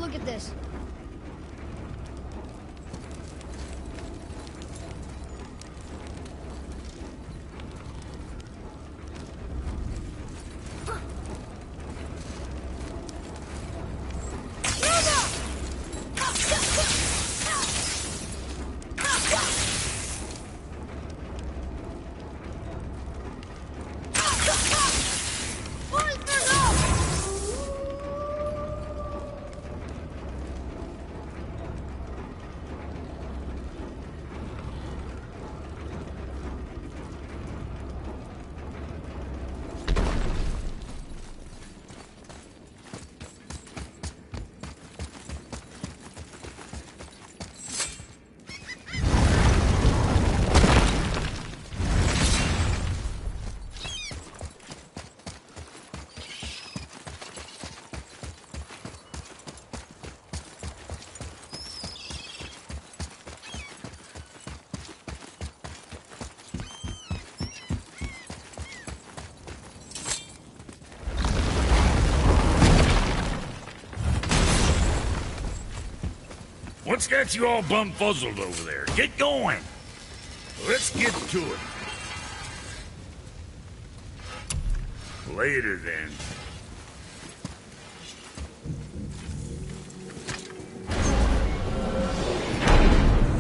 look at this. What's got you all bumfuzzled over there? Get going! Let's get to it. Later, then.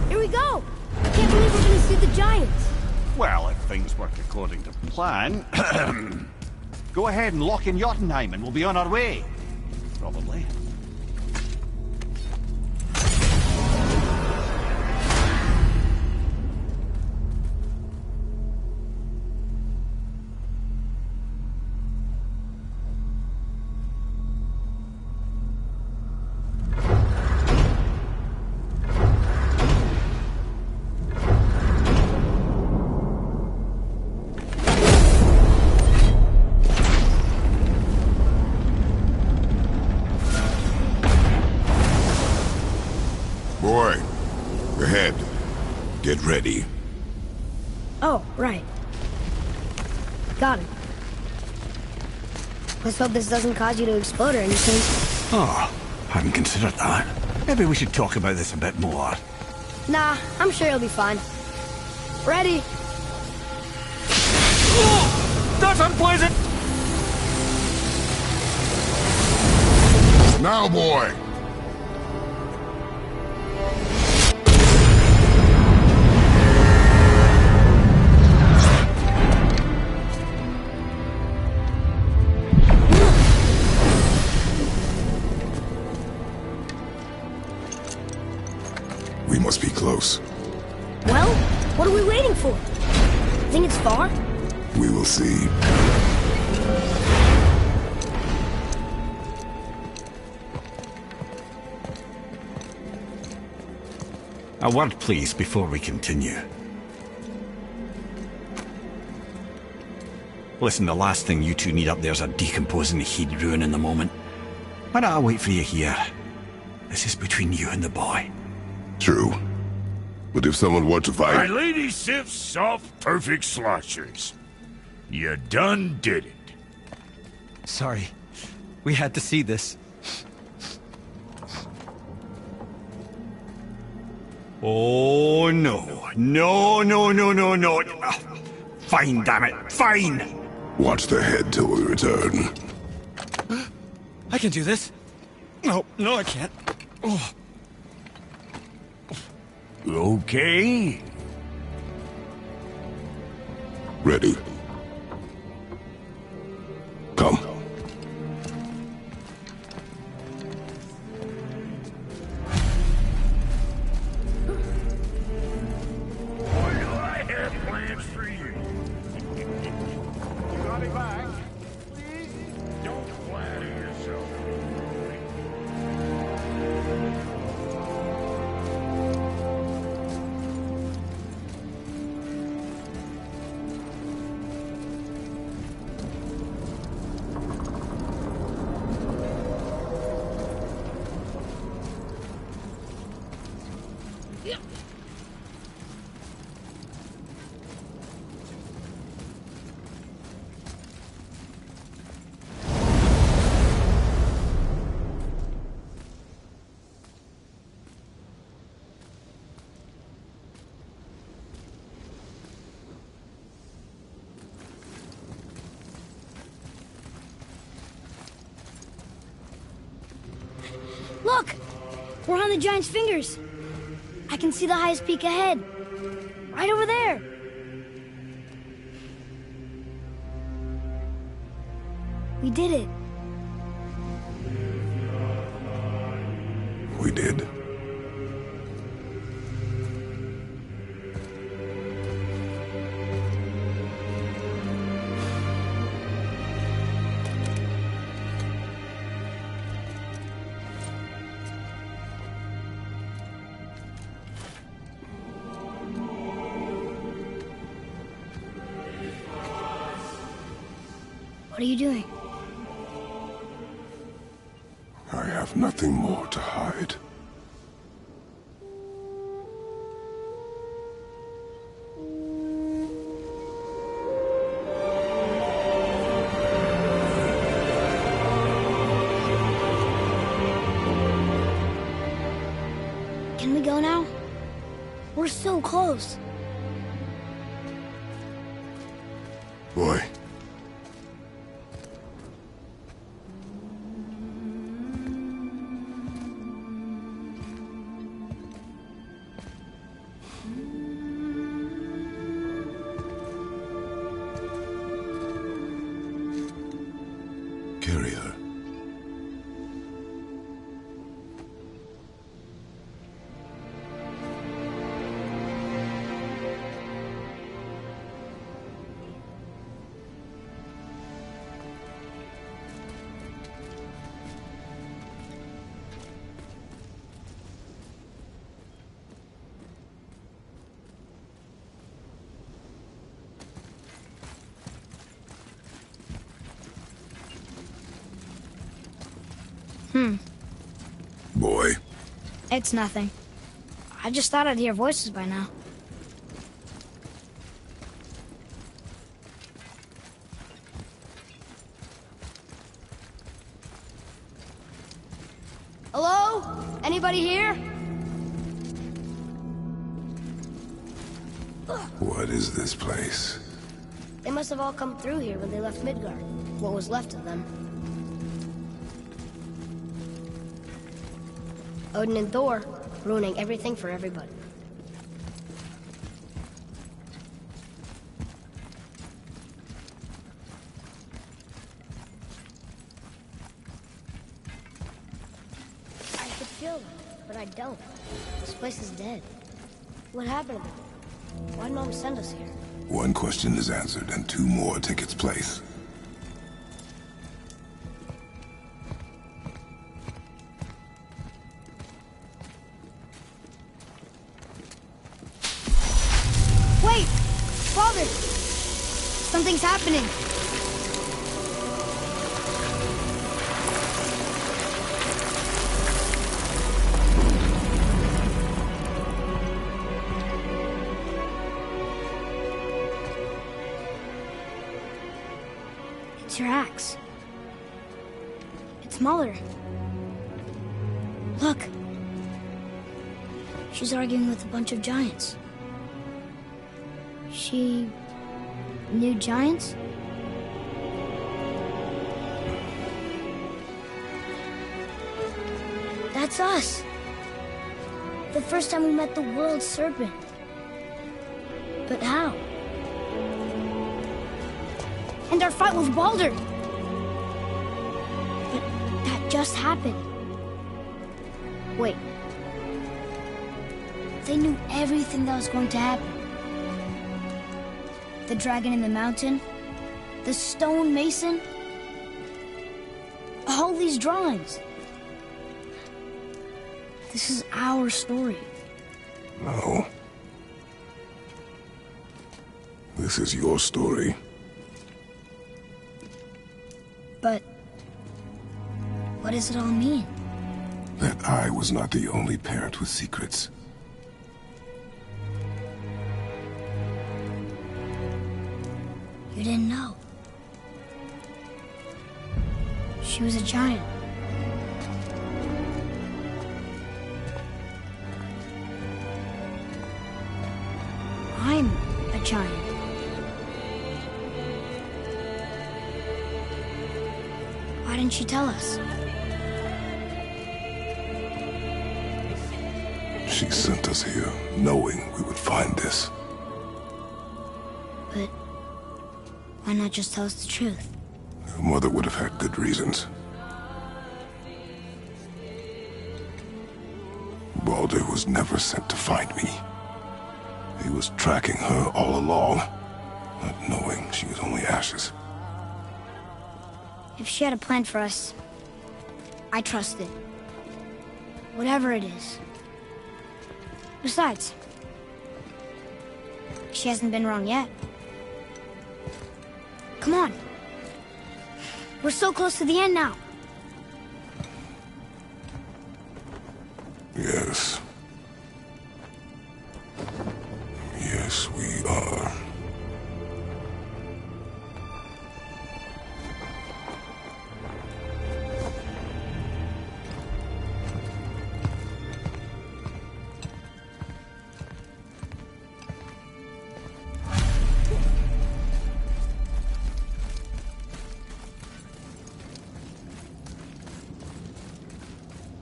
Here we go! Can't believe we're gonna see the Giants. Well, if things work according to plan... Go ahead and lock in Jotunheim and we'll be on our way. Probably. Boy, ahead. Get ready. Oh, right. Got it. Let's hope this doesn't cause you to explode or anything. Oh, hadn't considered that. Maybe we should talk about this a bit more. Nah, I'm sure you'll be fine. Ready? Oh, that's unpleasant! Now, boy! We must be close. Well, what are we waiting for? Think it's far? We will see. A word, please, before we continue. Listen, the last thing you two need up there's a decomposing heat ruin in the moment. Why don't I wait for you here? This is between you and the boy. True. But if someone were to My fight... lady sips soft, perfect sloshers. You done did it. Sorry. We had to see this. Oh, no. No, no, no, no, no. Fine, damn it. Fine. Watch the head till we return. I can do this. No, no, I can't. Oh. Okay. Ready. Come. Boy, do I have plans for you. You got it back? Please? Don't flatter yourself. Look! We're on the giant's fingers. I can see the highest peak ahead. Right over there. We did it. We did. What are you doing? I have nothing more to hide. Can we go now? We're so close. Boy. Carry her. Boy. It's nothing. I just thought I'd hear voices by now. Hello? Anybody here? What is this place? They must have all come through here when they left Midgard. What was left of them. Odin and Thor, ruining everything for everybody. I could feel them, but I don't. This place is dead. What happened to them? Why'd Mom send us here? One question is answered, and two more take its place. Wait! Father! Something's happening! It's your axe. It's Muller. Look! She's arguing with a bunch of giants. She knew giants? That's us. The first time we met the world serpent. But how? And our fight with Baldur. But that just happened. Wait. They knew everything that was going to happen. The dragon in the mountain, the stone mason, all these drawings. This is our story. No. This is your story. But what does it all mean? That I was not the only parent with secrets. You didn't know. She was a giant. I'm a giant. Why didn't she tell us? She sent us here, knowing we would find this. But why not just tell us the truth? Your mother would have had good reasons. Baldur was never sent to find me. He was tracking her all along, not knowing she was only ashes. If she had a plan for us, I trust it. Whatever it is. Besides, she hasn't been wrong yet. Come on. We're so close to the end now. Yes. Yes, we are.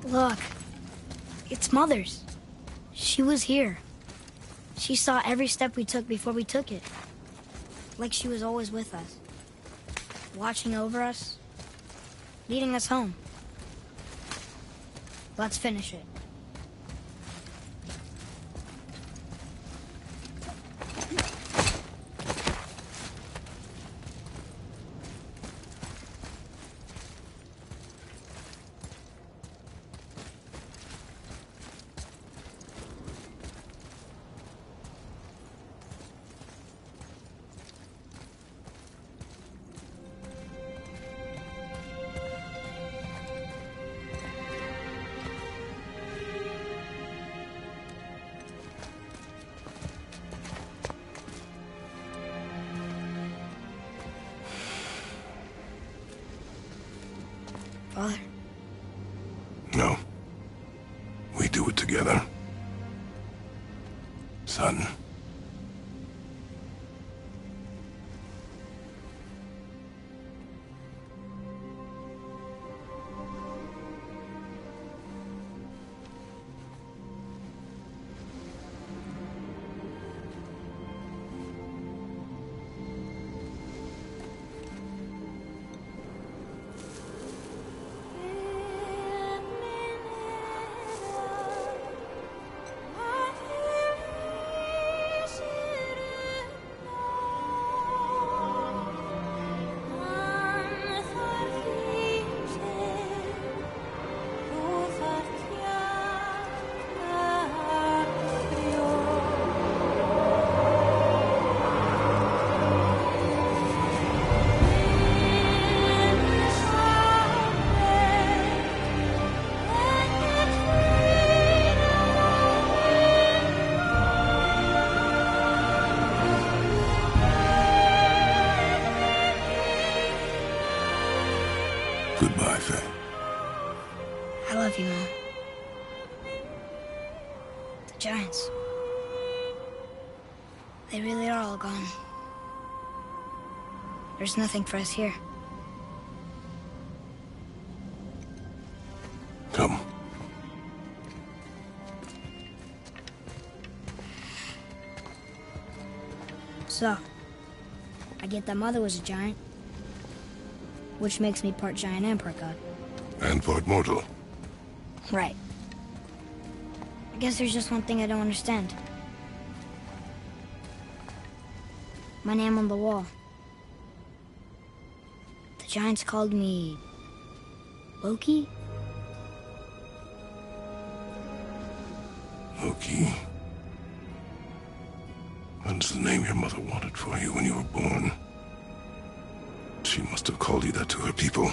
Look. It's Mother's. She was here. She saw every step we took before we took it. Like she was always with us. Watching over us. Leading us home. Let's finish it. Father? No. We do it together. Son. Goodbye, Faye. I love you, Mom. The Giants. They really are all gone. There's nothing for us here. Come. So, I get that Mother was a giant, which makes me part giant and part god. And part mortal. Right. I guess there's just one thing I don't understand. My name on the wall. The Giants called me... Loki? Loki. That's the name your mother wanted for you when you were born. She must have called you that to her people.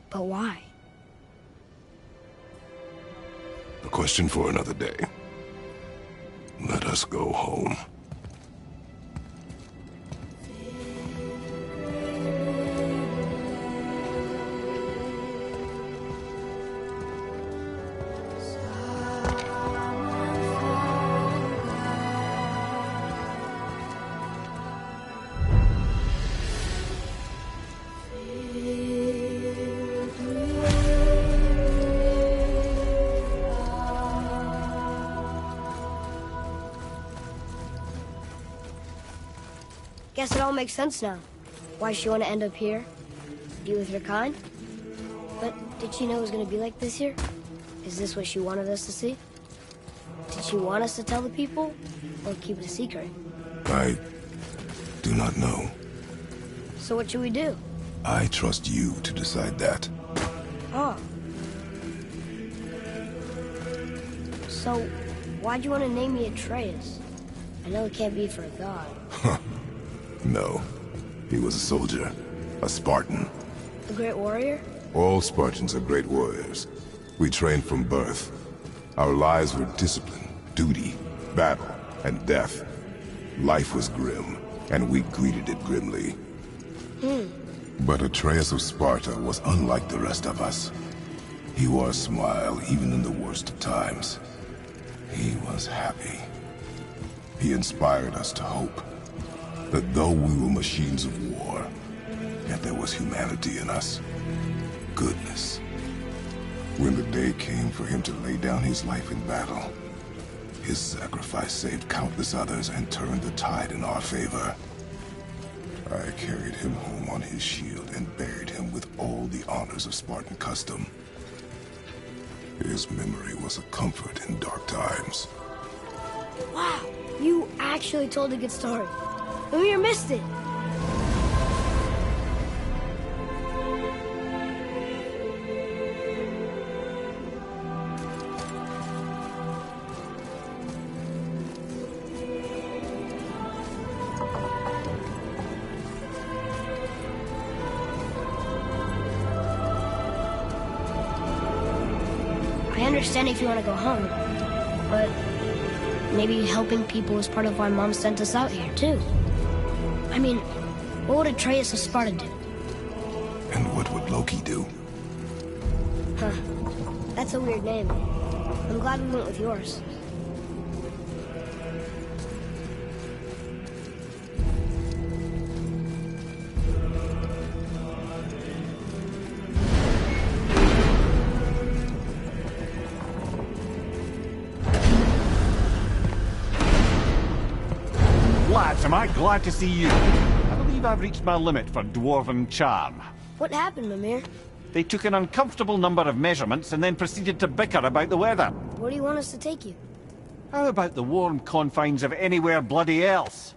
But why? A question for another day. Let us go home. Guess it all makes sense now. Why she want to end up here? Be with her kind? But did she know it was going to be like this here? Is this what she wanted us to see? Did she want us to tell the people? Or keep it a secret? I do not know. So what should we do? I trust you to decide that. Oh. So, why'd you want to name me Atreus? I know it can't be for a god. No. He was a soldier. A Spartan. A great warrior? All Spartans are great warriors. We trained from birth. Our lives were discipline, duty, battle, and death. Life was grim, and we greeted it grimly. But Atreus of Sparta was unlike the rest of us. He wore a smile even in the worst of times. He was happy. He inspired us to hope that though we were machines of war, yet there was humanity in us. Goodness. When the day came for him to lay down his life in battle, his sacrifice saved countless others and turned the tide in our favor. I carried him home on his shield and buried him with all the honors of Spartan custom. His memory was a comfort in dark times. Wow, you actually told a good story. Mimir missed it. I understand if you want to go home, but maybe helping people is part of why Mom sent us out here, too. I mean, what would Atreus of Sparta do? And what would Loki do? Huh. That's a weird name. I'm glad we went with yours. Lads, am I glad to see you. I believe I've reached my limit for dwarven charm. What happened, Mimir? They took an uncomfortable number of measurements and then proceeded to bicker about the weather. Where do you want us to take you? How about the warm confines of anywhere bloody else?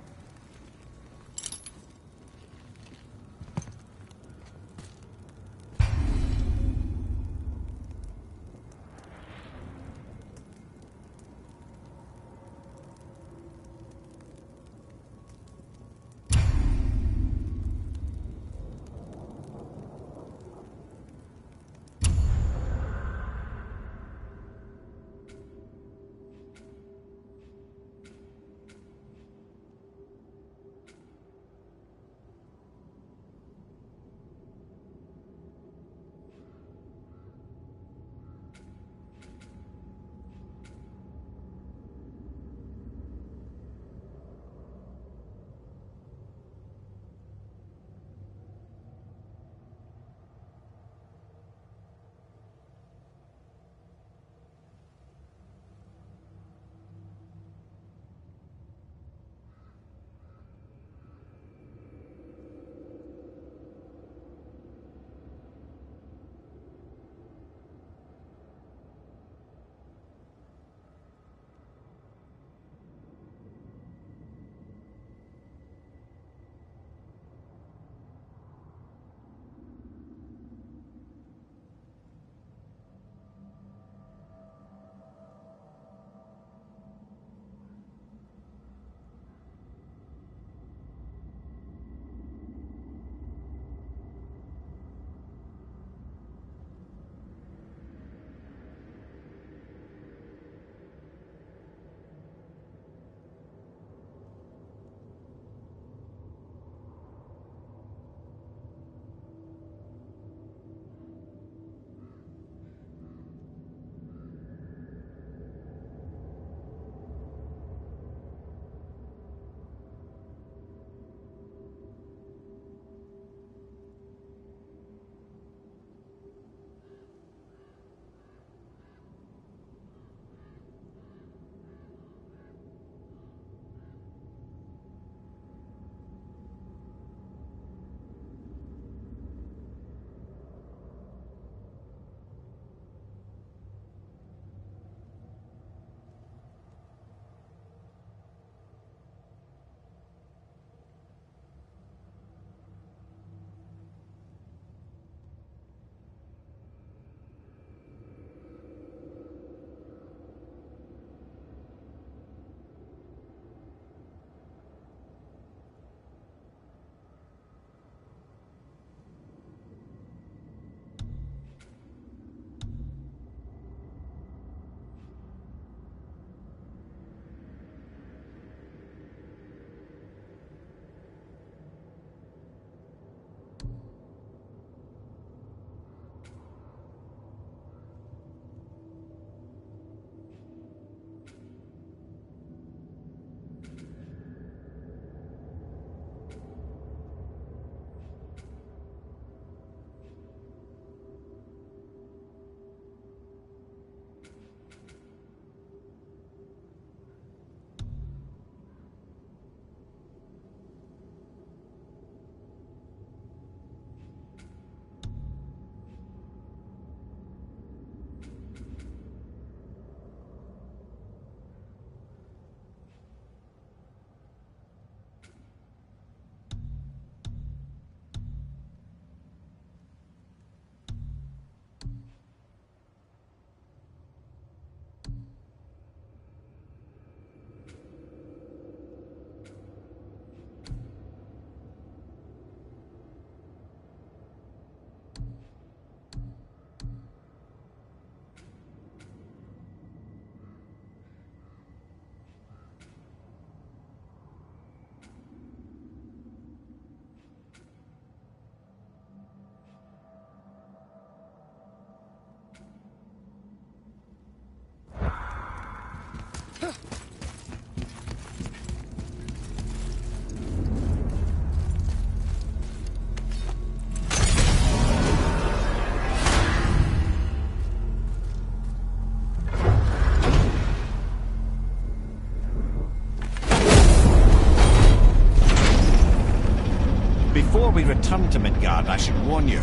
Before we return to Midgard, I should warn you.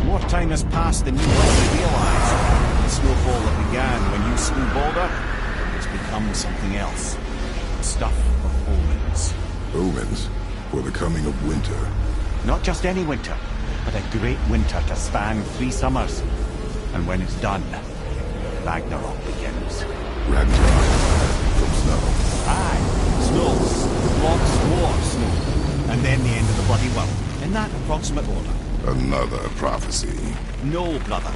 More time has passed than you likely realise. The snowfall that began when you slew Baldur has become something else. Stuff of omens. Omens for the coming of winter. Not just any winter, but a great winter to span 3 summers. And when it's done, Ragnarok begins. Ragnarok from snow. Aye, snows. Lots more snow. And then the end of the bloody world. In that approximate order. Another prophecy. No, brother.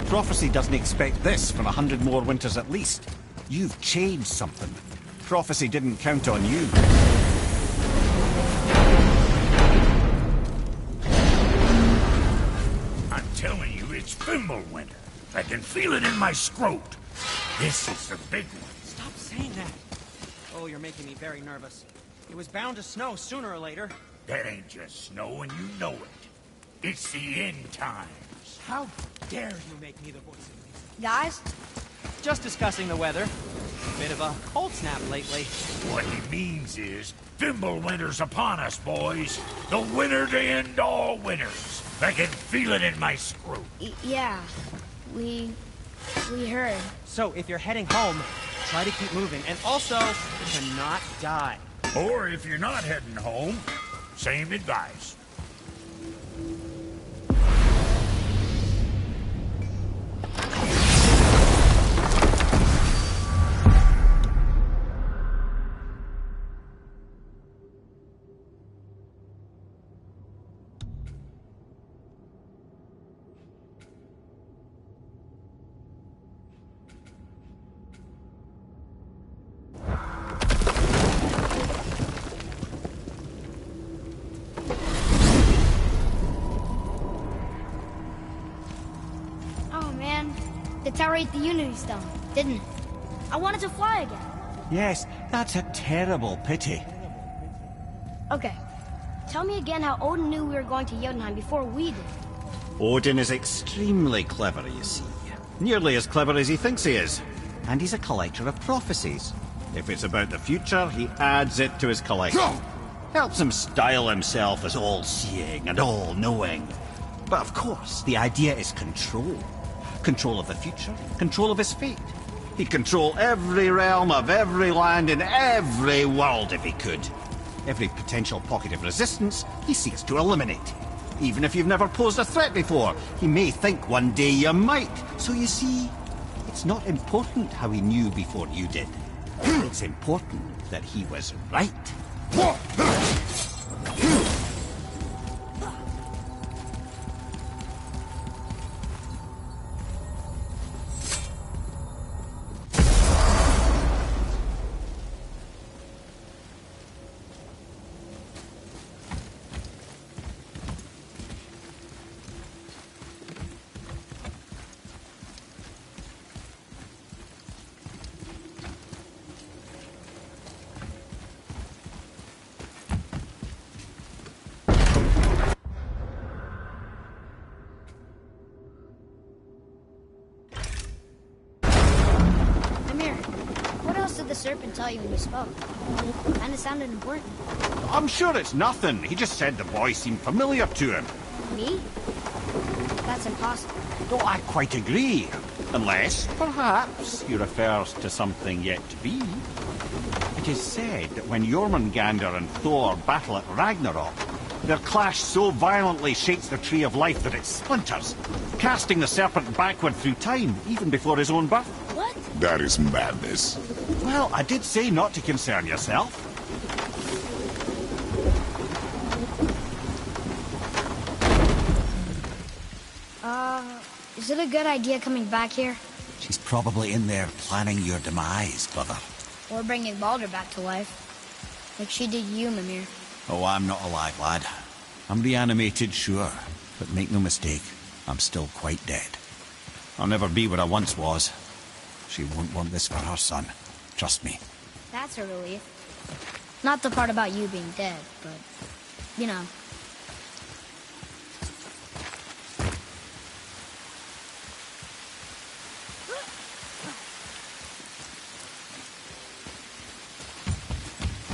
Prophecy doesn't expect this for 100 more winters at least. You've changed something. Prophecy didn't count on you. I'm telling you, it's Fimbulwinter. I can feel it in my scrot. This is the big one. Stop saying that. Oh, you're making me very nervous. It was bound to snow sooner or later. That ain't just snow, and you know it. It's the end times. How dare you make me the voice of reason? Guys, Just discussing the weather. Bit of a cold snap lately. What he means is, Fimbulwinter's upon us, boys. The winter to end all winters. I can feel it in my scrot. yeah, we heard. So if you're heading home, try to keep moving. And also, to not die. Or if you're not heading home, same advice. Oh man, the tower ate the Unity Stone, didn't it? I wanted to fly again. Yes, that's a terrible pity. Okay, tell me again how Odin knew we were going to Jotunheim before we did. Odin is extremely clever, you see. Nearly as clever as he thinks he is. And he's a collector of prophecies. If it's about the future, he adds it to his collection. Helps him style himself as all-seeing and all-knowing. But of course, the idea is control. Control of the future, control of his fate. He'd control every realm of every land in every world if he could. Every potential pocket of resistance, he seeks to eliminate. Even if you've never posed a threat before, he may think one day you might. So you see, it's not important how he knew before you did. It's important that he was right. Amir, what else did the serpent tell you when you spoke? Kinda sounded important. I'm sure it's nothing. He just said the voice seemed familiar to him. Me? That's impossible. Oh, I quite agree. Unless, perhaps, he refers to something yet to be. It is said that when Jormungandr and Thor battle at Ragnarok, their clash so violently shakes the Tree of Life that it splinters, casting the serpent backward through time, even before his own birth. What? That is madness. Well, I did say not to concern yourself. Is it a good idea coming back here? She's probably in there planning your demise, brother. Or bringing Baldur back to life? Like she did you, Mimir. Oh, I'm not alive, lad. I'm reanimated, sure. But make no mistake, I'm still quite dead. I'll never be what I once was. She won't want this for her son. Trust me. That's a relief. Not the part about you being dead, but, you know.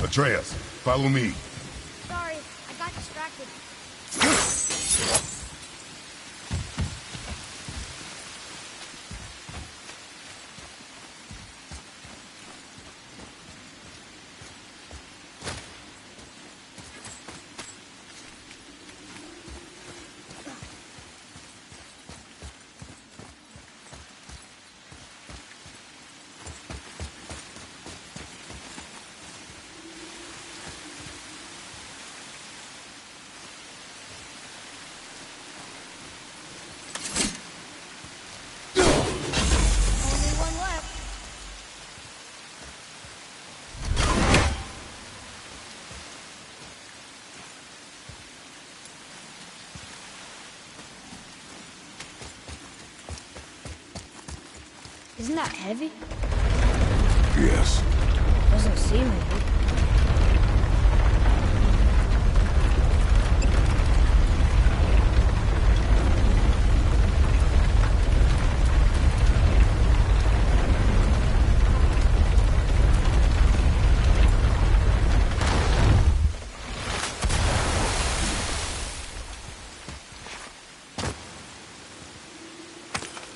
Atreus, follow me. Sorry, I got distracted. Only one left. Isn't that heavy? Yes. Doesn't seem heavy.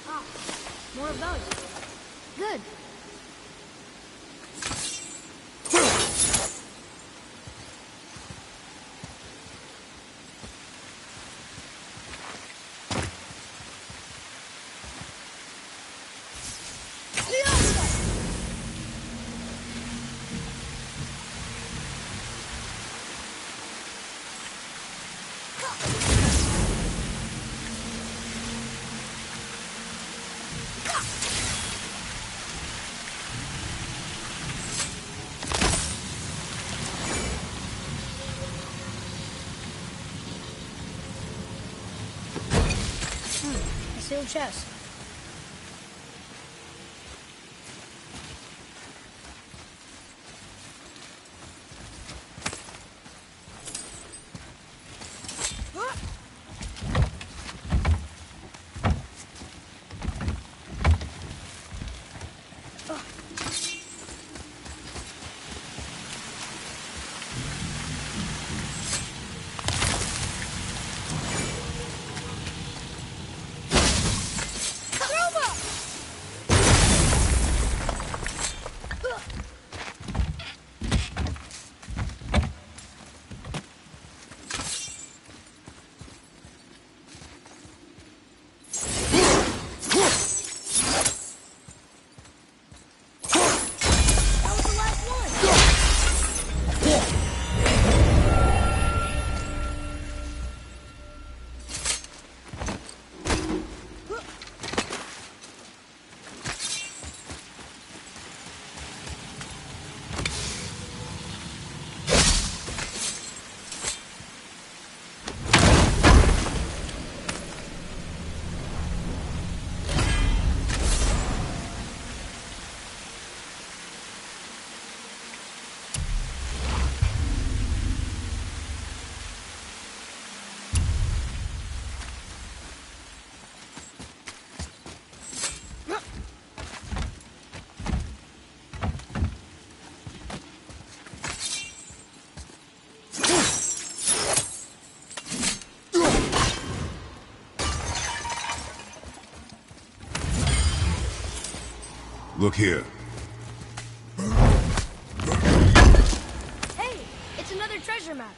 Ah, more of those. Good. A sealed chest. That was the last one. Look here. Hey, it's another treasure map.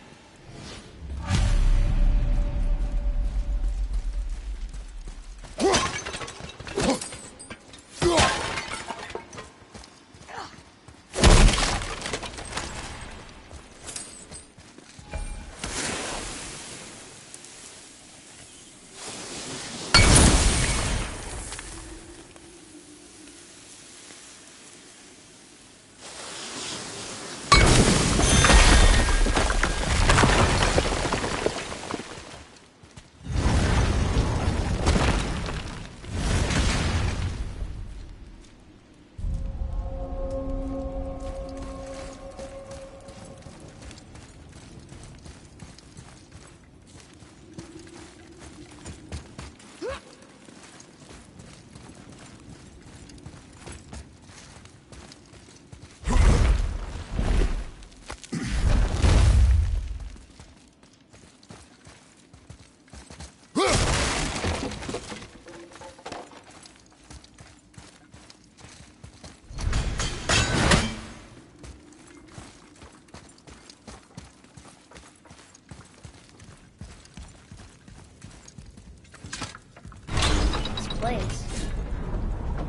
place.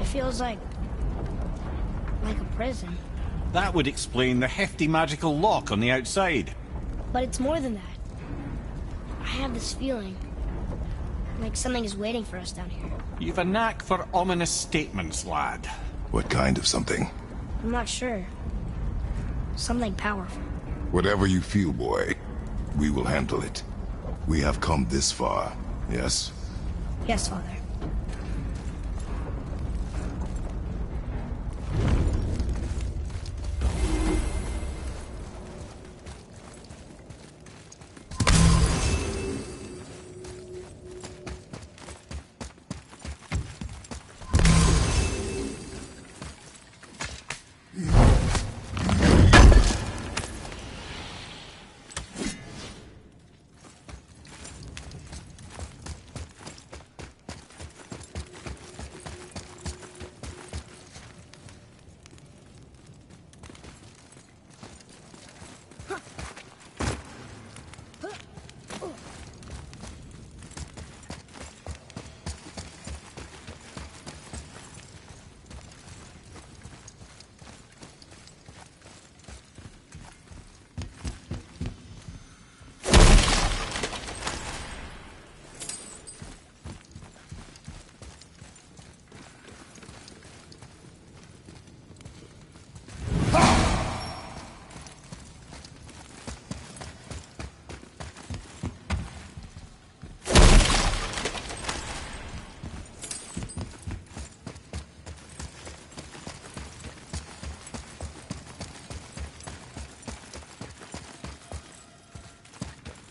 It feels like a prison. That would explain the hefty magical lock on the outside. But it's more than that. I have this feeling like something is waiting for us down here. You've a knack for ominous statements, lad. What kind of something? I'm not sure. Something powerful. Whatever you feel, boy, we will handle it. We have come this far, yes? Yes, Father.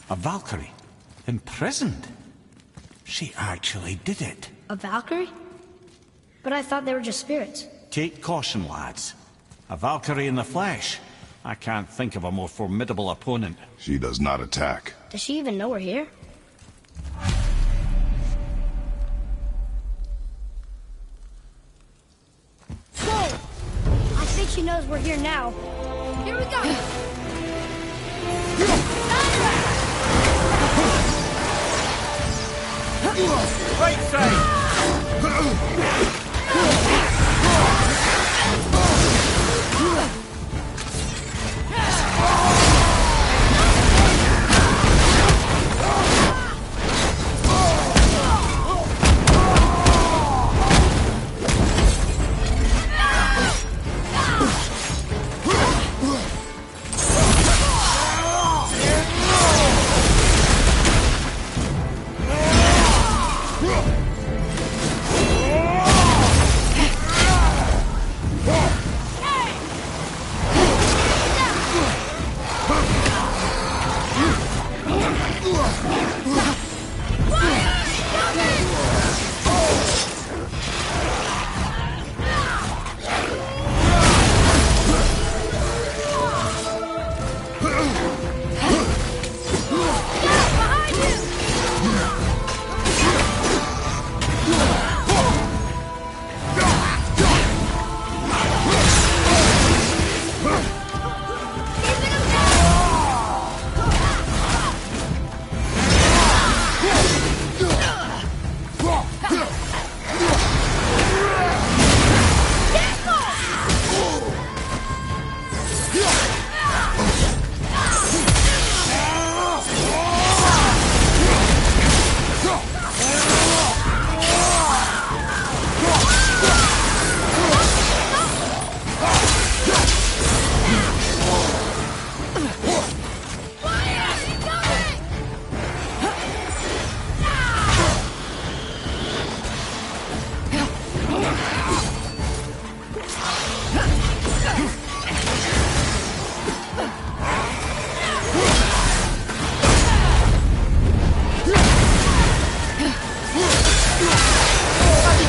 A Valkyrie? Imprisoned? She actually did it. A Valkyrie? But I thought they were just spirits. Take caution, lads. A Valkyrie in the flesh. I can't think of a more formidable opponent. She does not attack. Does she even know we're here? Whoa! I think she knows we're here now. Here we go! Right side!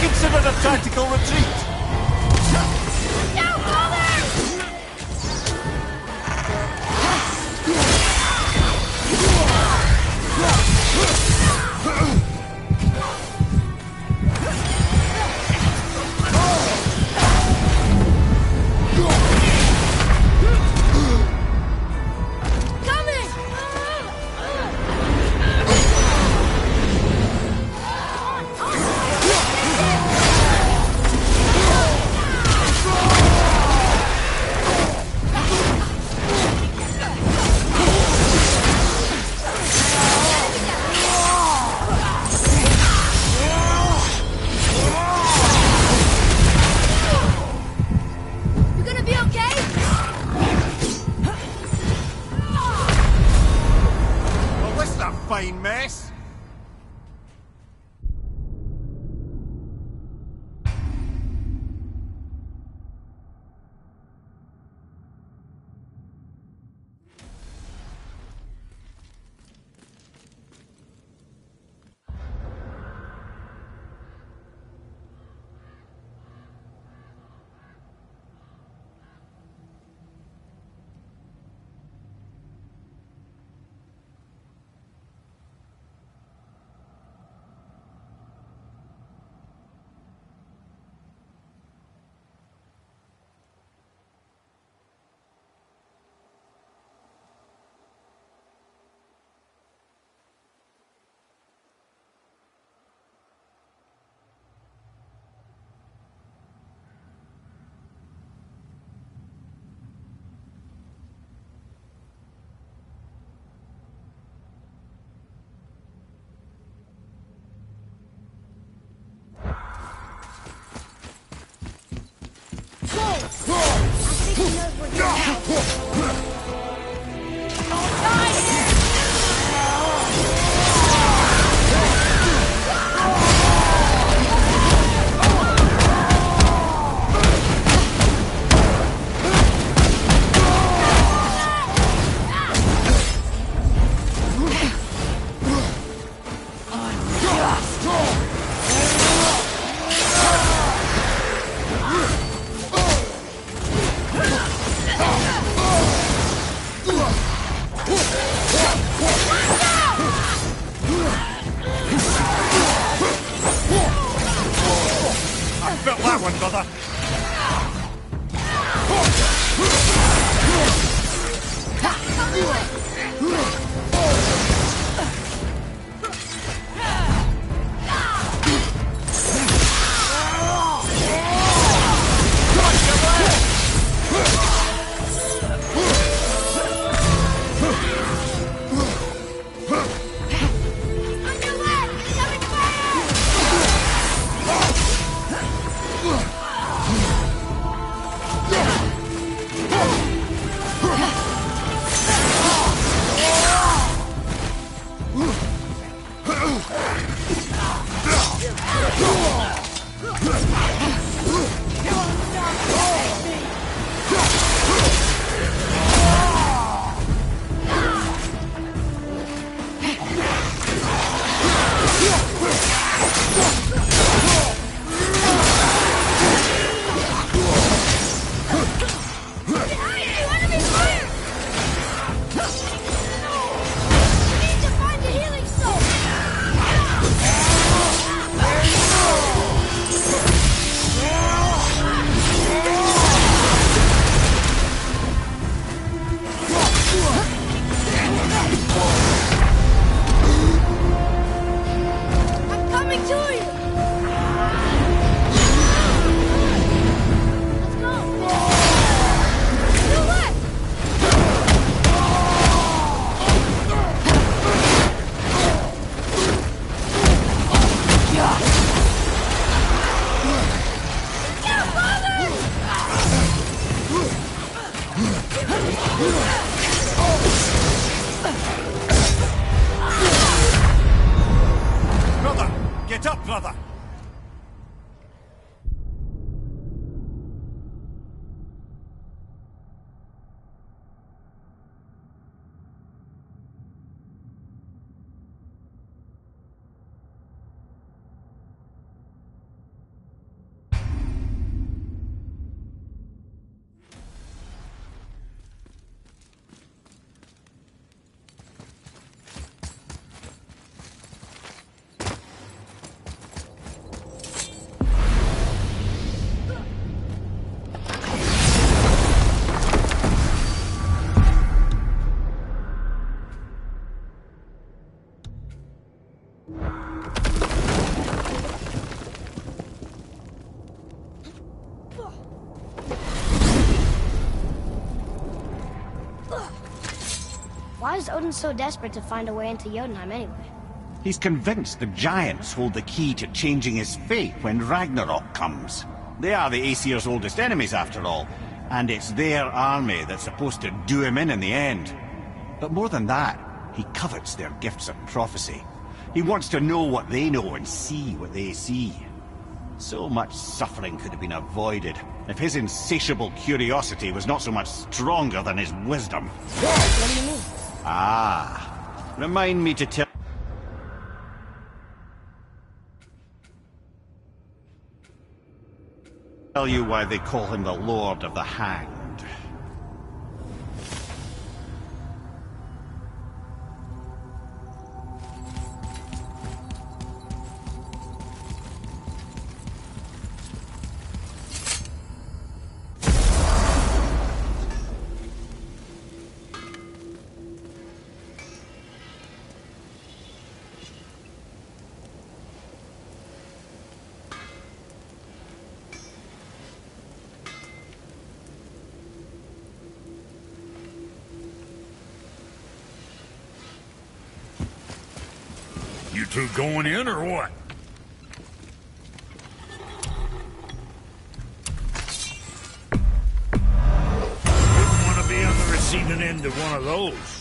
Consider a tactical retreat! Coming! fine mess. Felt that one, brother. Brother! Get up, brother! Why is Odin so desperate to find a way into Jotunheim anyway? He's convinced the giants hold the key to changing his fate when Ragnarok comes. They are the Aesir's oldest enemies, after all, and it's their army that's supposed to do him in the end. But more than that, He covets their gifts of prophecy. He wants to know what they know and see what they see. So much suffering could have been avoided if his insatiable curiosity was not so much stronger than his wisdom. What do you mean? Ah, remind me to tell you why they call him the Lord of the Hanged. You two going in or what? Wouldn't want to be on the receiving end of one of those.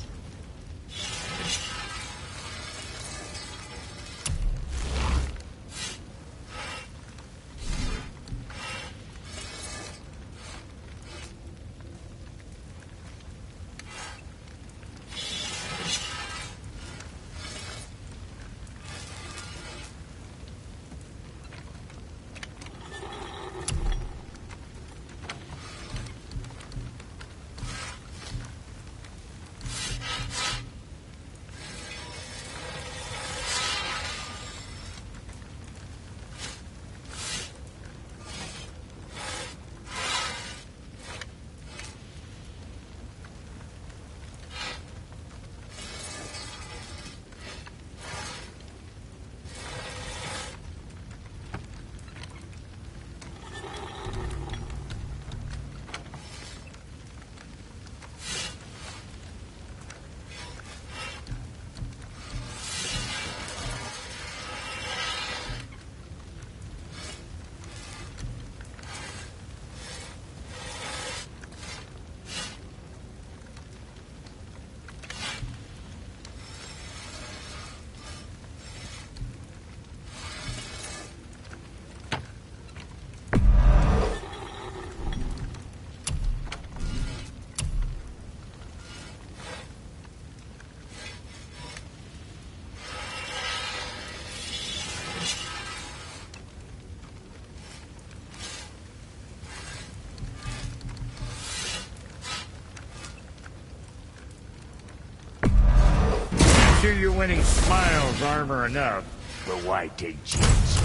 Sure your winning smiles armor enough, but why take chances?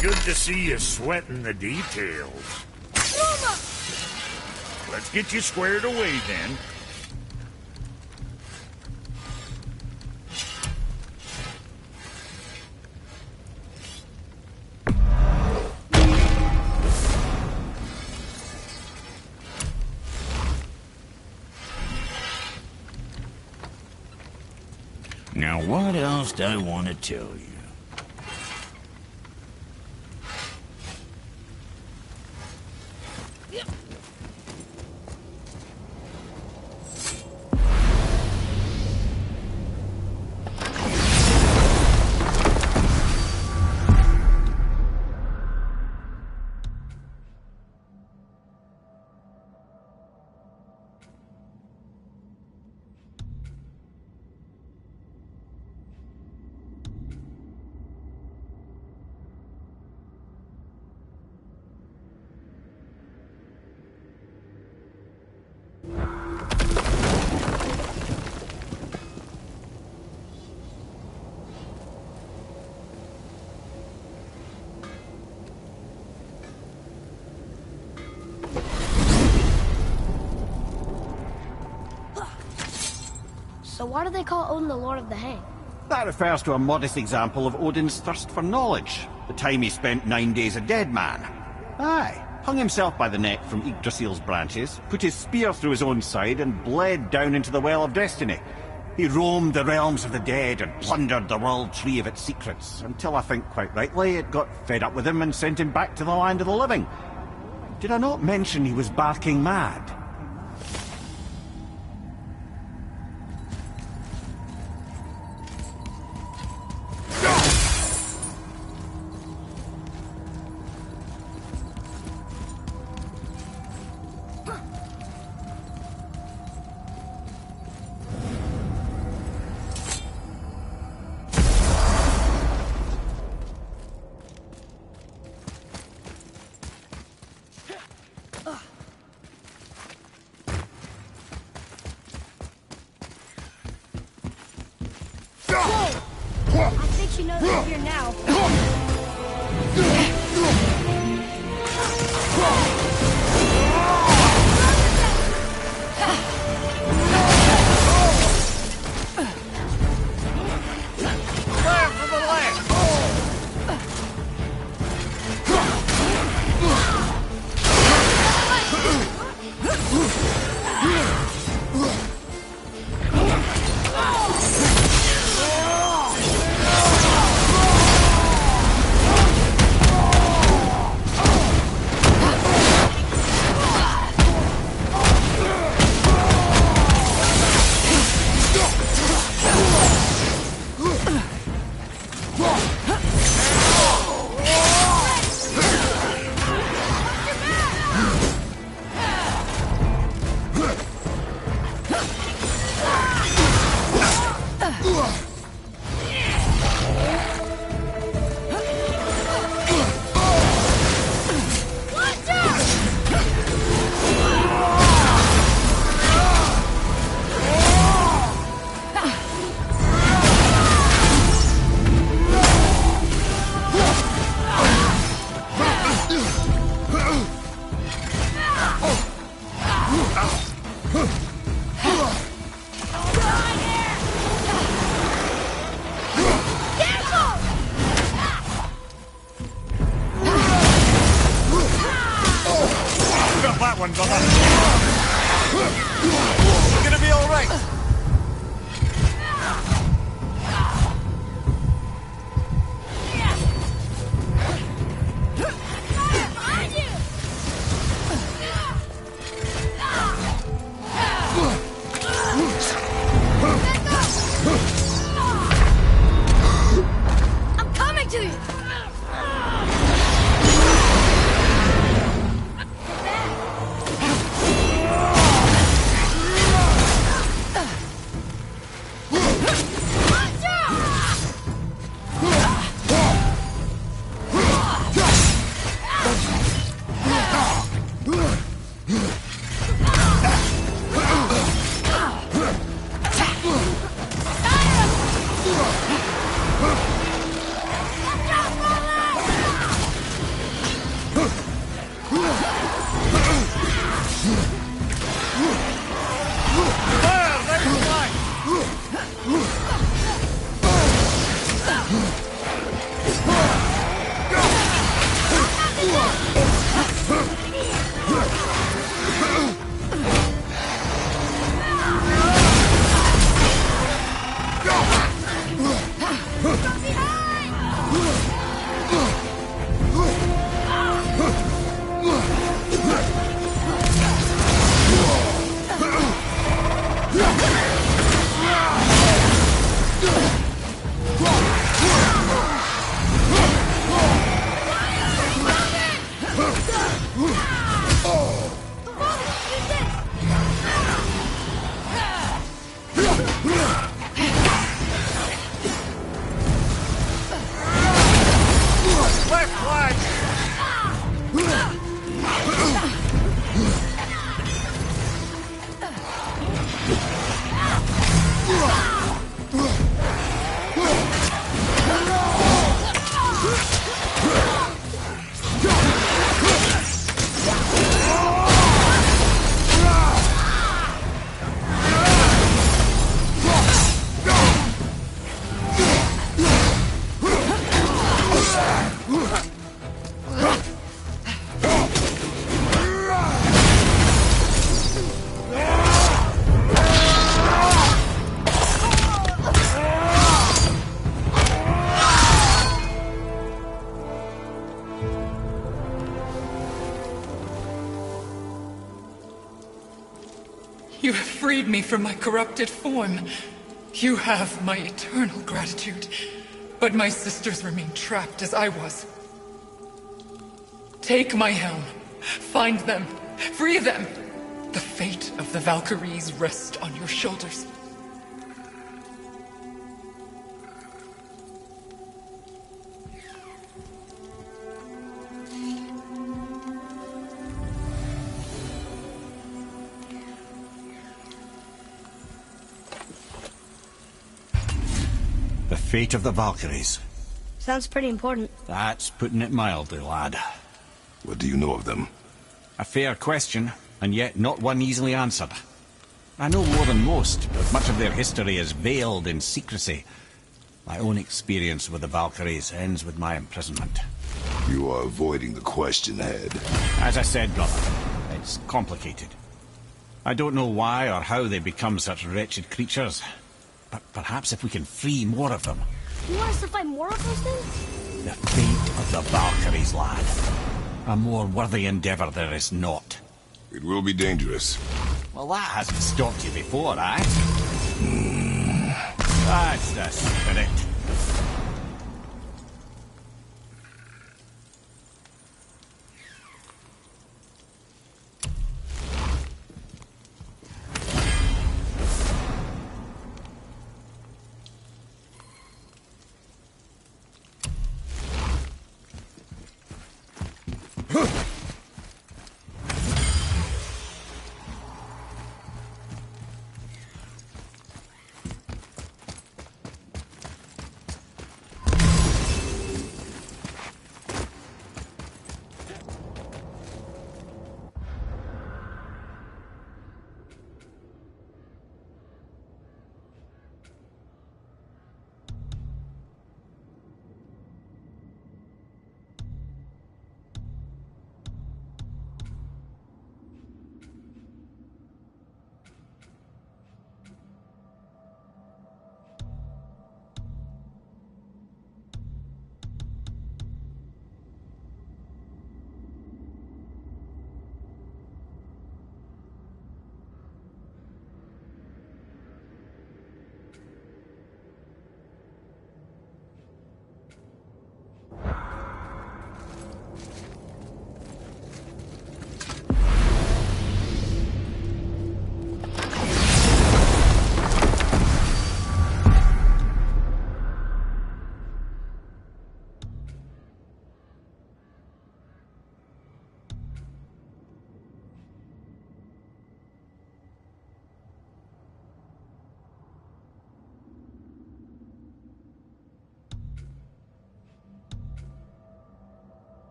Good to see you sweating the details. Let's get you squared away then. Now, what else do I want to tell you? So why do they call Odin the Lord of the Hang? That refers to a modest example of Odin's thirst for knowledge. The time he spent 9 days a dead man. Aye, hung himself by the neck from Yggdrasil's branches, put his spear through his own side and bled down into the Well of Destiny. He roamed the realms of the dead and plundered the world tree of its secrets, until I think, quite rightly, it got fed up with him and sent him back to the land of the living. Did I not mention he was barking mad? I think she knows we're here now. That one, brother. You're gonna be all right. I'm coming to you! You have freed me from my corrupted form. You have my eternal gratitude. But my sisters remain trapped as I was. Take my helm. Find them. Free them. The fate of the Valkyries rests on your shoulders. The fate of the Valkyries. Sounds pretty important. That's putting it mildly, lad. What do you know of them? A fair question, and yet not one easily answered. I know more than most, but much of their history is veiled in secrecy. My own experience with the Valkyries ends with my imprisonment. You are avoiding the question, Head. As I said, brother, it's complicated. I don't know why or how they become such wretched creatures, but perhaps if we can free more of them. You want us to fight more of those things? The fate of the Valkyries, lad. A more worthy endeavor there is not. It will be dangerous. Well, that hasn't stopped you before, eh? That's the spirit.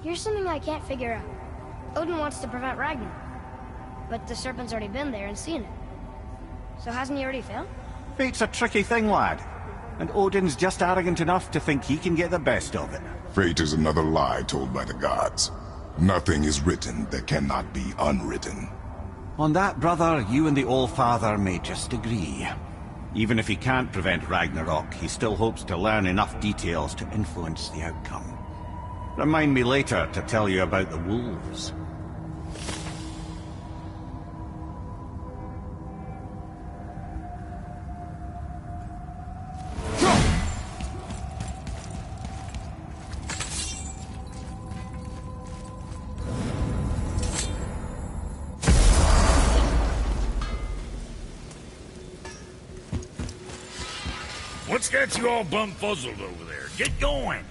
Here's something I can't figure out. Odin wants to prevent Ragnar, but the serpent's already been there and seen it. So hasn't he already failed? Fate's a tricky thing, lad. And Odin's just arrogant enough to think he can get the best of it. Fate is another lie told by the gods. Nothing is written that cannot be unwritten. On that, brother, you and the All-Father may just agree. Even if he can't prevent Ragnarok, he still hopes to learn enough details to influence the outcome. Remind me later to tell you about the wolves. What's got you all bumfuzzled over there? Get going!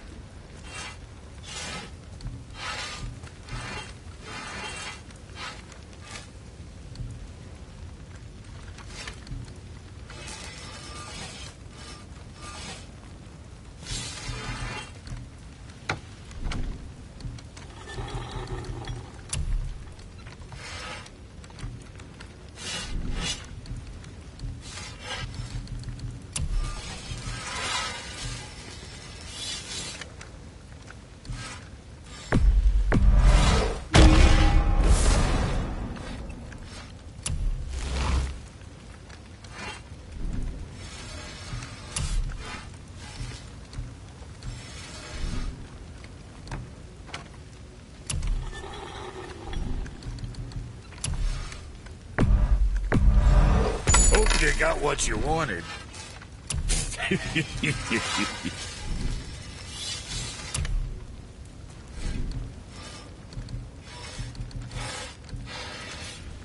you got what you wanted.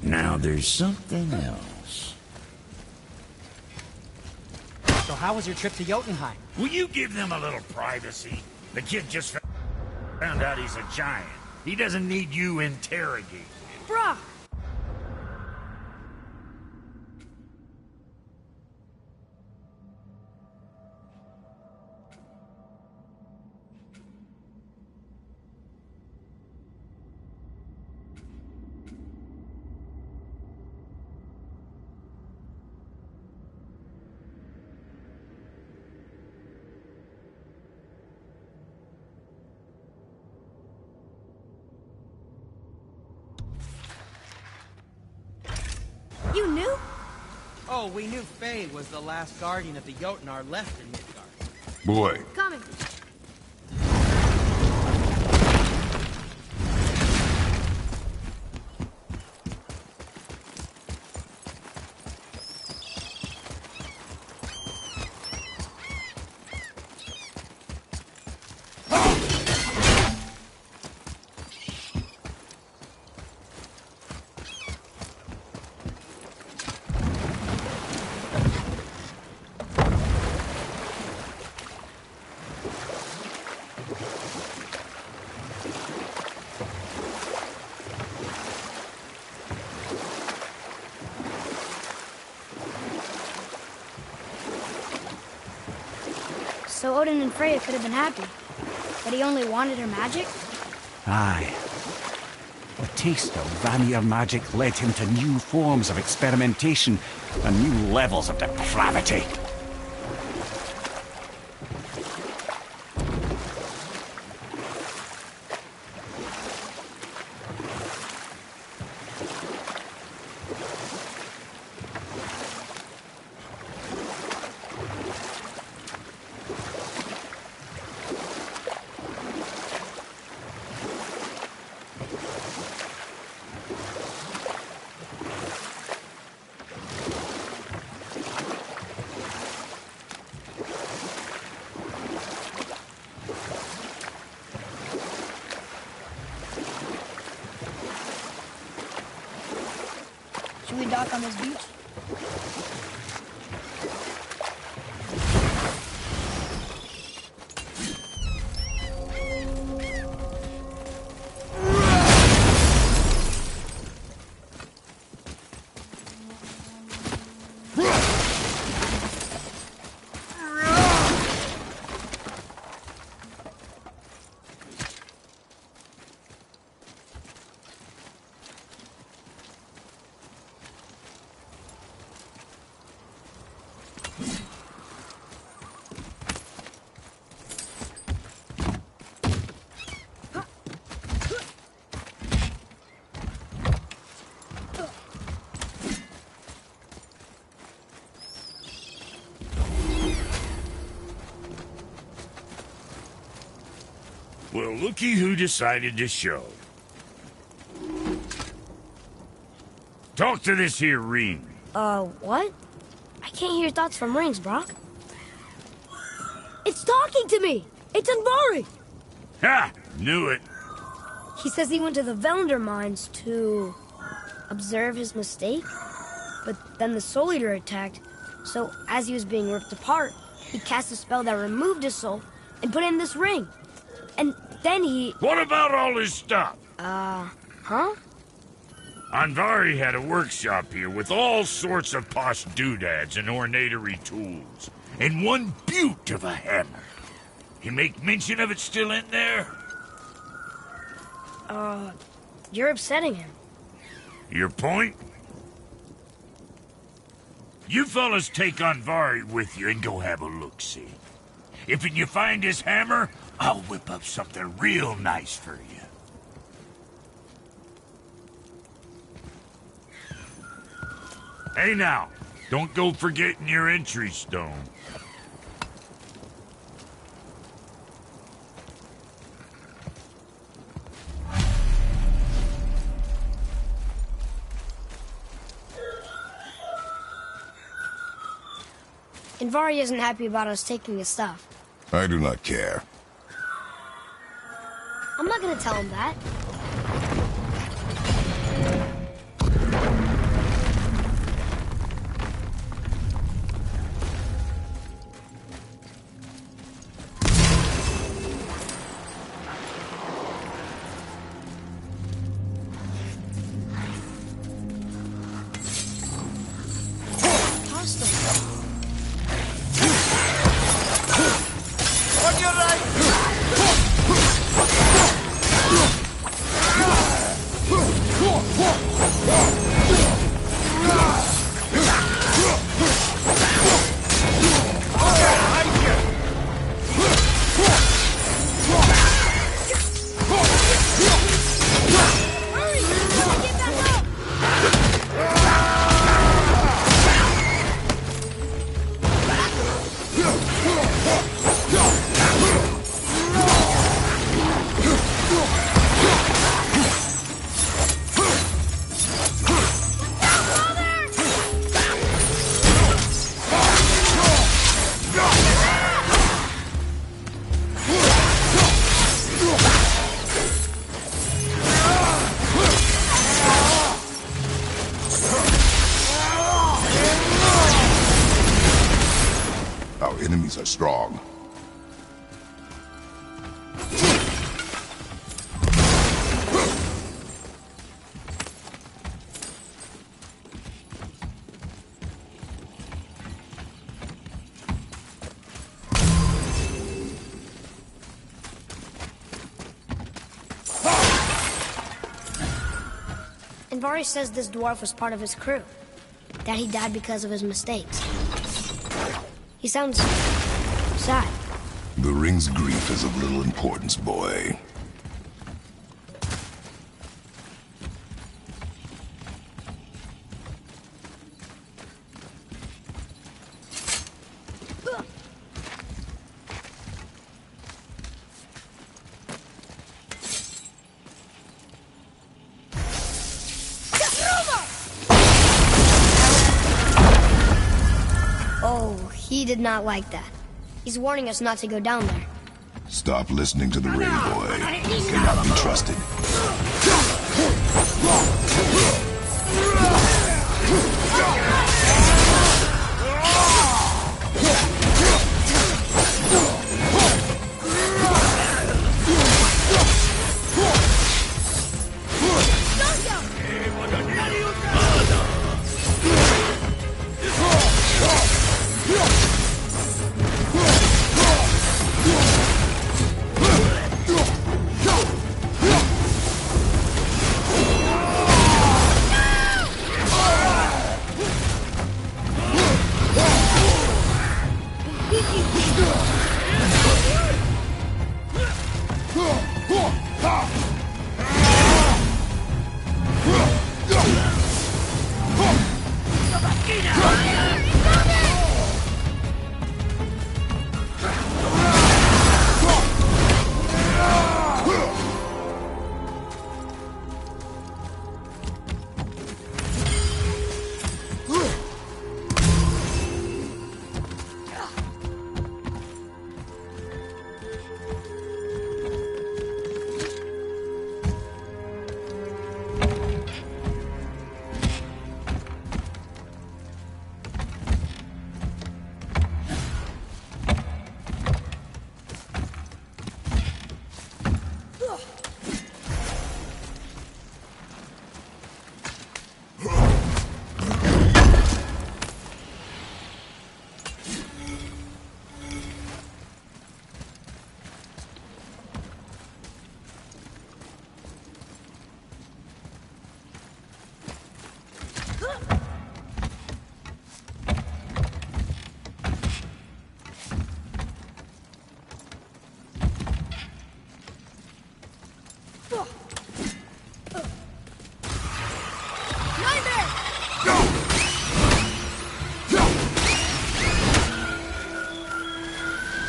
Now there's something else. So how was your trip to Jotunheim? Will you give them a little privacy? The kid just found out he's a giant. He doesn't need you interrogating. Brock! You knew? Oh, we knew Faye was the last guardian of the Jotnar left in Midgard. Boy, Coming. So Odin and Freya could have been happy. But he only wanted her magic? Aye. The taste of Vanir magic led him to new forms of experimentation and new levels of depravity. Should we dock on this beach? Well, looky who decided to show. Talk to this here ring. What? I can't hear thoughts from rings, Brock. It's talking to me! It's Andvari! Ha! Knew it. He says he went to the Velnder mines to observe his mistake, but then the Soul Eater attacked, so as he was being ripped apart, he cast a spell that removed his soul and put it in this ring. And then he... What about all his stuff? Huh? Andvari had a workshop here with all sorts of posh doodads and ornatory tools, and one beaut of a hammer. You make mention of it still in there? You're upsetting him. Your point? You fellas take Andvari with you and go have a look-see. If you find his hammer, I'll whip up something real nice for you. Hey now, don't go forgetting your entry stone. Invari isn't happy about us taking his stuff. I do not care. I'm not gonna tell him that. Our enemies are strong. Invari says this dwarf was part of his crew. That he died because of his mistakes. He sounds sad. The ring's grief is of little importance, boy. Oh, he did not like that. He's warning us not to go down there. Stop listening to the ring, boy. Cannot be trusted.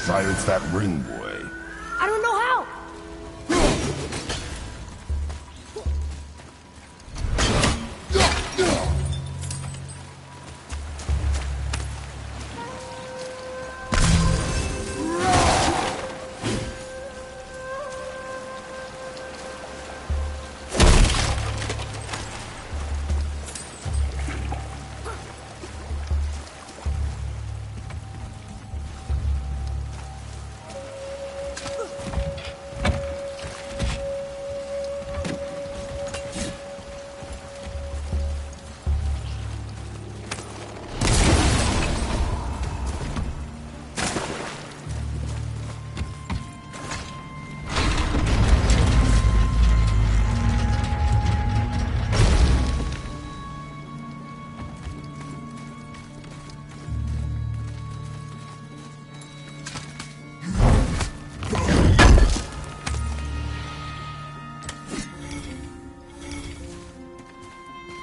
Silence that ring, boy. I don't know how.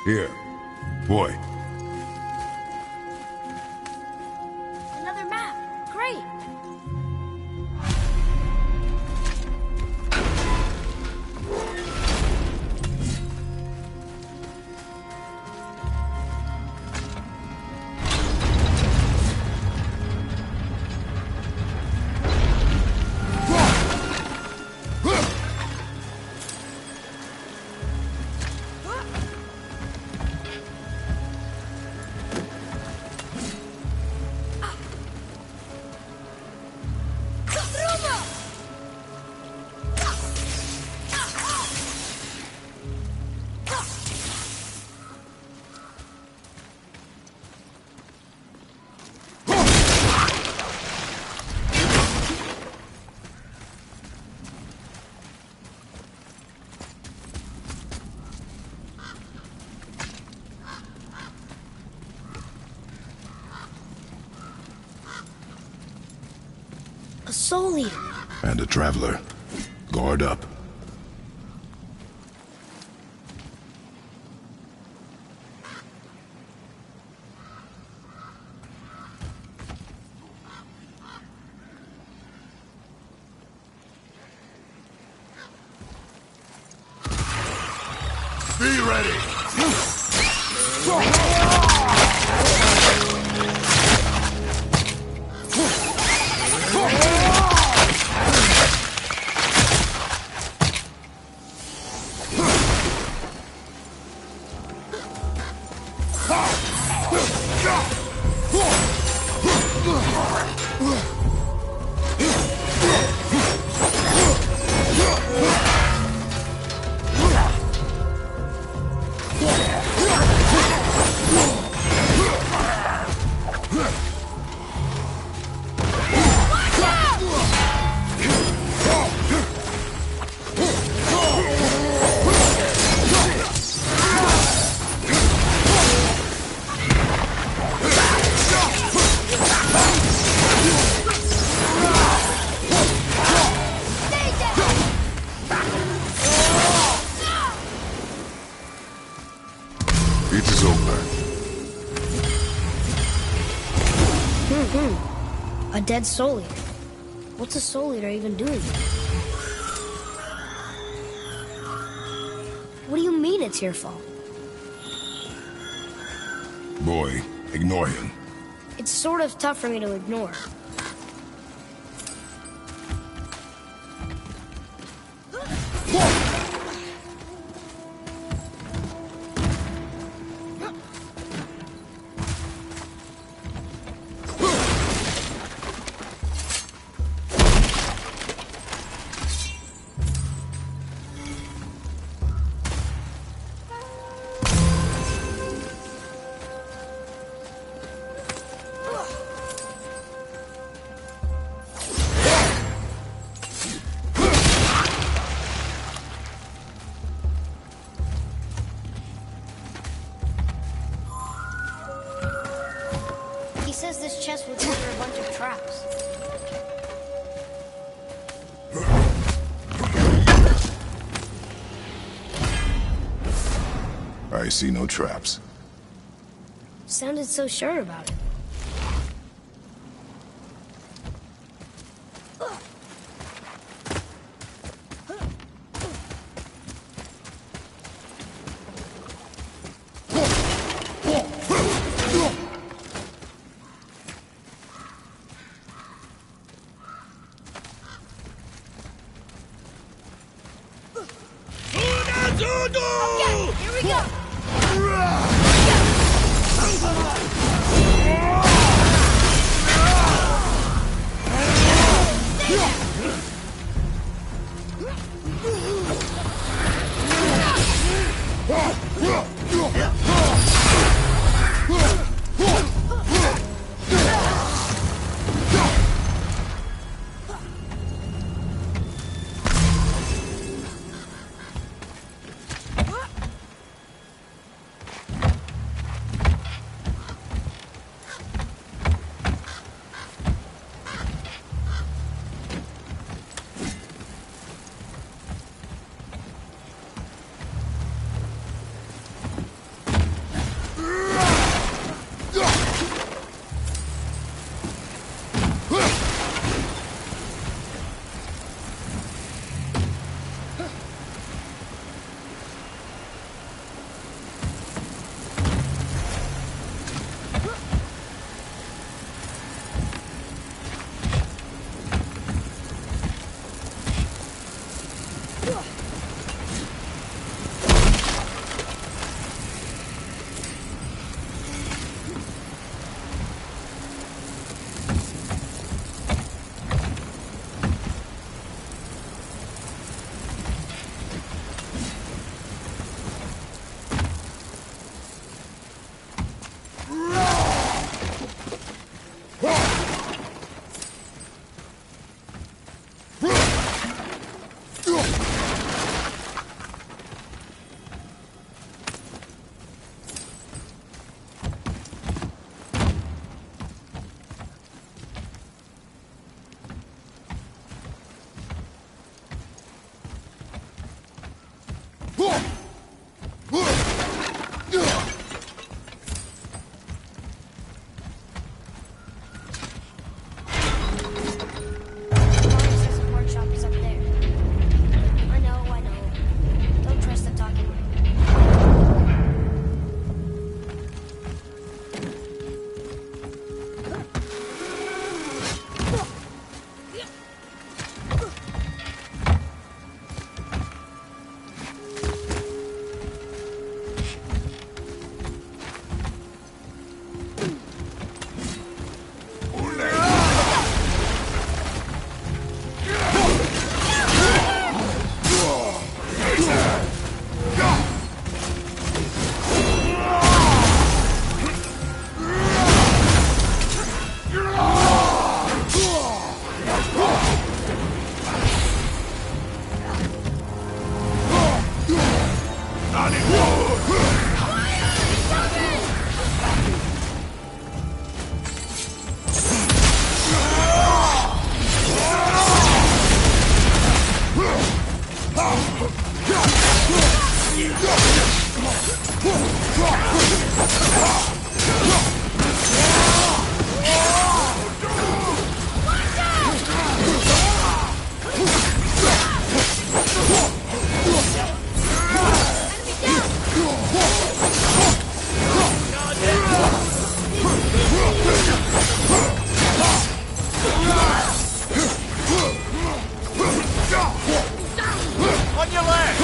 Here. Boy. Another map. Great. A soul eater. And a traveler. Guard up. Be ready! It is over. A dead soul eater. What's a soul eater even doing here? What do you mean it's your fault? Boy, ignore him. It's sort of tough for me to ignore. He says this chest was under a bunch of traps. I see no traps. Sounded so sure about it. Okay, Here we go! On your left!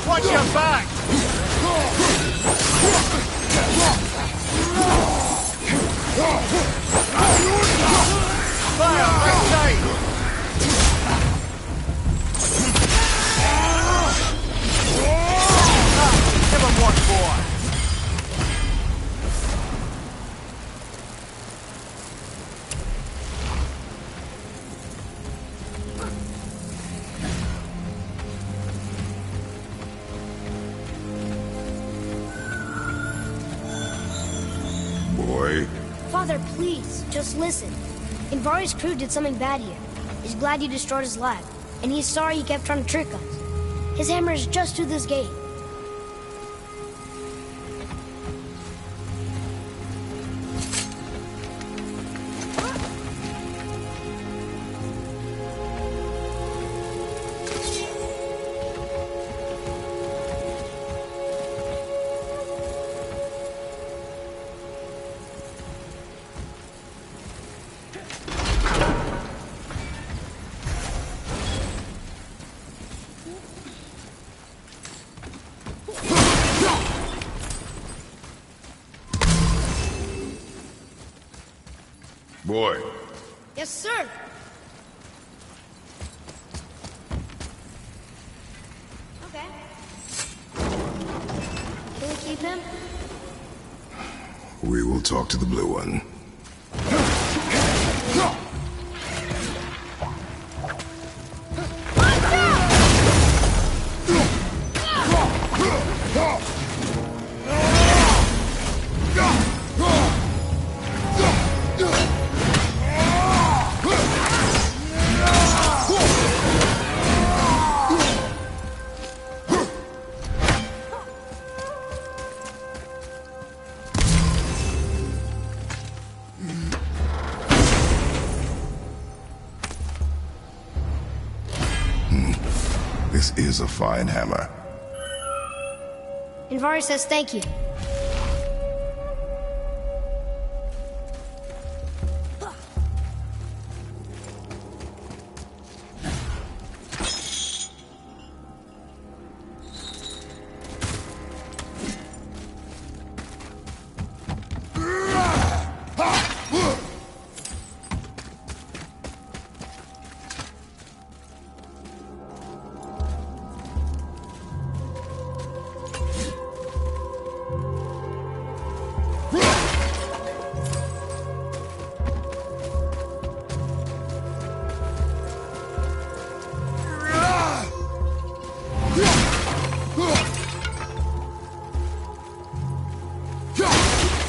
Watch your back! Fire, right side! Give him one more! Boy, Father, please, just listen. Invari's crew did something bad here. He's glad you destroyed his lab, and he's sorry he kept trying to trick us. His hammer is just through this gate. boy. Yes, sir. Okay. Can we keep him? We will talk to the blue one. This is a fine hammer. Invari says thank you.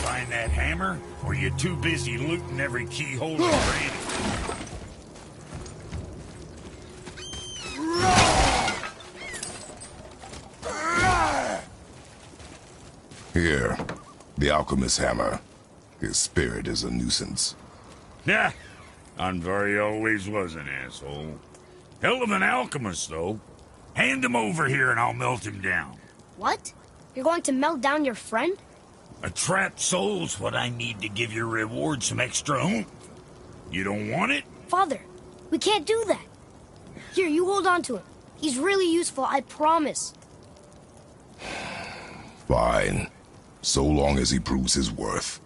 Find that hammer, or you too busy looting every keyhole and cranny? Here, the alchemist's hammer. His spirit is a nuisance. Yeah, Anvari always was an asshole. Hell of an alchemist, though. Hand him over here and I'll melt him down. What? You're going to melt down your friend? A trapped soul's what I need to give your reward some extra oomph. You don't want it? Father, we can't do that. Here, you hold on to him. He's really useful, I promise. Fine. So long as he proves his worth.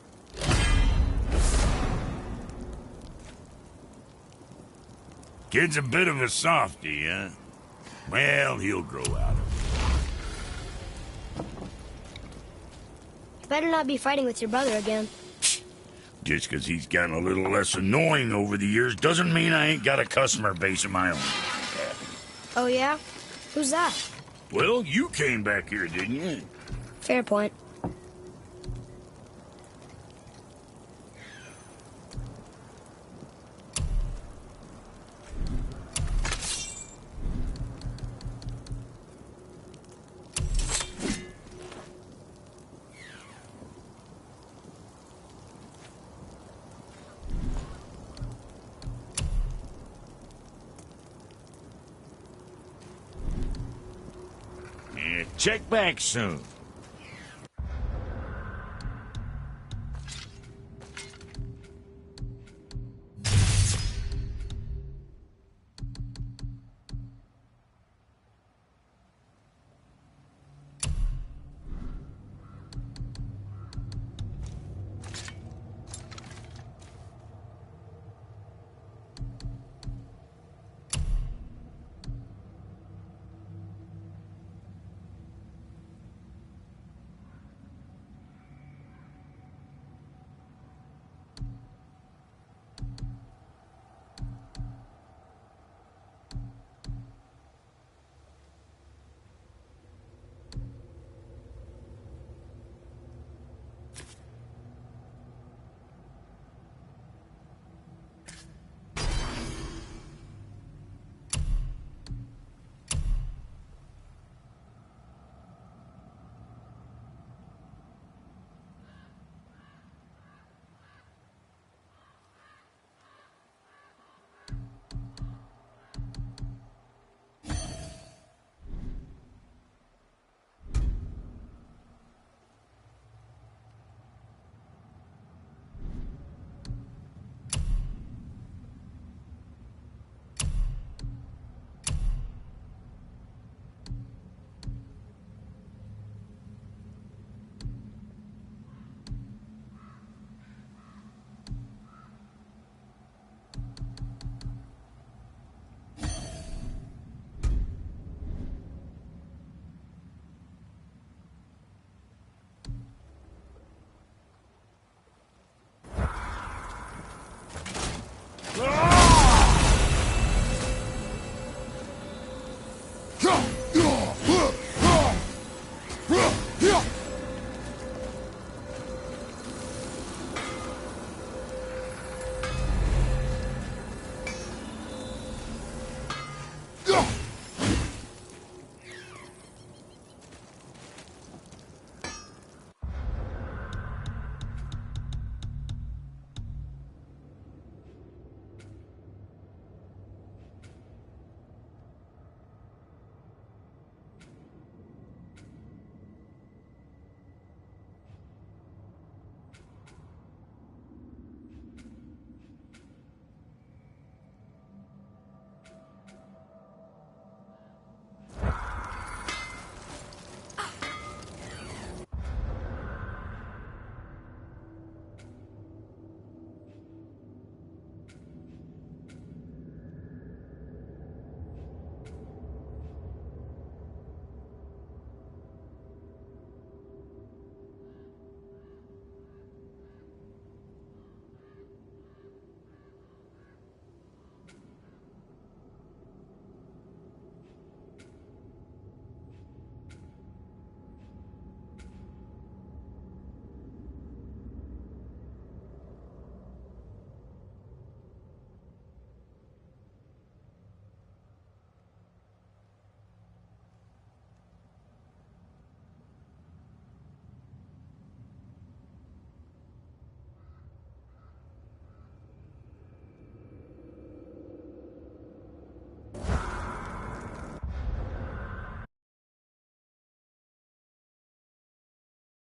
Kid's a bit of a softy, huh? Well, he'll grow out of it. Better not be fighting with your brother again. Just 'cause he's gotten a little less annoying over the years doesn't mean I ain't got a customer base of my own. Oh, yeah? Who's that? Well, you came back here, didn't you? Fair point. Check back soon.